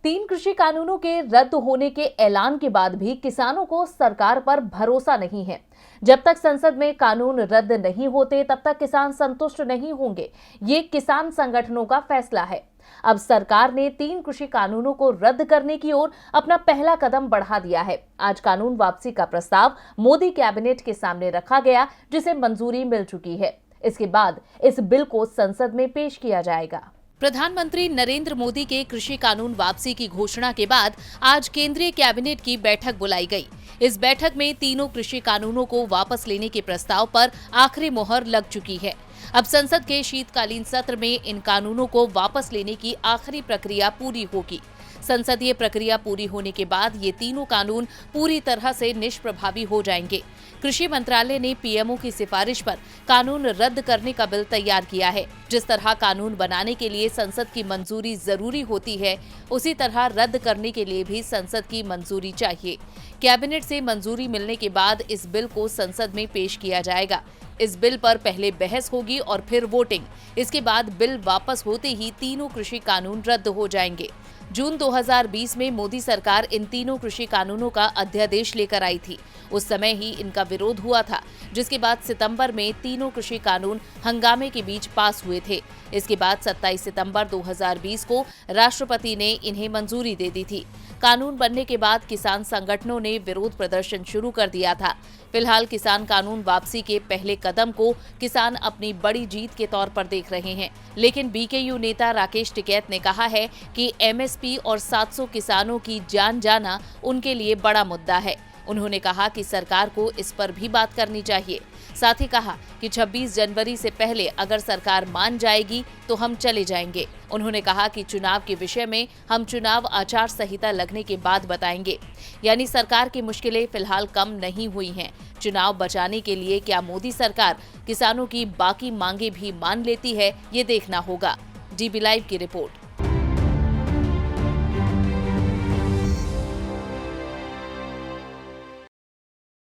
तीन कृषि कानूनों के रद्द होने के ऐलान के बाद भी किसानों को सरकार पर भरोसा नहीं है। जब तक संसद में कानून रद्द नहीं होते तब तक किसान संतुष्ट नहीं होंगे, ये किसान संगठनों का फैसला है। अब सरकार ने तीन कृषि कानूनों को रद्द करने की ओर अपना पहला कदम बढ़ा दिया है। आज कानून वापसी का प्रस्ताव मोदी कैबिनेट के सामने रखा गया, जिसे मंजूरी मिल चुकी है। इसके बाद इस बिल को संसद में पेश किया जाएगा। प्रधानमंत्री नरेंद्र मोदी के कृषि कानून वापसी की घोषणा के बाद आज केंद्रीय कैबिनेट की बैठक बुलाई गई। इस बैठक में तीनों कृषि कानूनों को वापस लेने के प्रस्ताव पर आखिरी मोहर लग चुकी है। अब संसद के शीतकालीन सत्र में इन कानूनों को वापस लेने की आखिरी प्रक्रिया पूरी होगी। संसदीय प्रक्रिया पूरी होने के बाद ये तीनों कानून पूरी तरह से निष्प्रभावी हो जाएंगे। कृषि मंत्रालय ने पीएमओ की सिफारिश पर कानून रद्द करने का बिल तैयार किया है। जिस तरह कानून बनाने के लिए संसद की मंजूरी जरूरी होती है, उसी तरह रद्द करने के लिए भी संसद की मंजूरी चाहिए। कैबिनेट से मंजूरी मिलने के बाद इस बिल को संसद में पेश किया जाएगा। इस बिल पर पहले बहस होगी और फिर वोटिंग। इसके बाद बिल वापस होते ही तीनों कृषि कानून रद्द हो जाएंगे। जून 2020 में मोदी सरकार इन तीनों कृषि कानूनों का अध्यादेश लेकर आई थी। उस समय ही इनका विरोध हुआ था, जिसके बाद सितंबर में तीनों कृषि कानून हंगामे के बीच पास हुए थे। इसके बाद 27 सितंबर 2020 को राष्ट्रपति ने इन्हें मंजूरी दे दी थी। कानून बनने के बाद किसान संगठनों ने विरोध प्रदर्शन शुरू कर दिया था। फिलहाल किसान कानून वापसी के पहले कदम को किसान अपनी बड़ी जीत के तौर पर देख रहे हैं, लेकिन बीकेयू नेता राकेश टिकैत ने कहा है कि एमएसपी और 700 किसानों की जान जाना उनके लिए बड़ा मुद्दा है। उन्होंने कहा कि सरकार को इस पर भी बात करनी चाहिए। साथ ही कहा कि 26 जनवरी से पहले अगर सरकार मान जाएगी तो हम चले जाएंगे। उन्होंने कहा कि चुनाव के विषय में हम चुनाव आचार संहिता लगने के बाद बताएंगे। यानी सरकार की मुश्किलें फिलहाल कम नहीं हुई हैं। चुनाव बचाने के लिए क्या मोदी सरकार किसानों की बाकी मांगे भी मान लेती है, ये देखना होगा। डीबी लाइव की रिपोर्ट।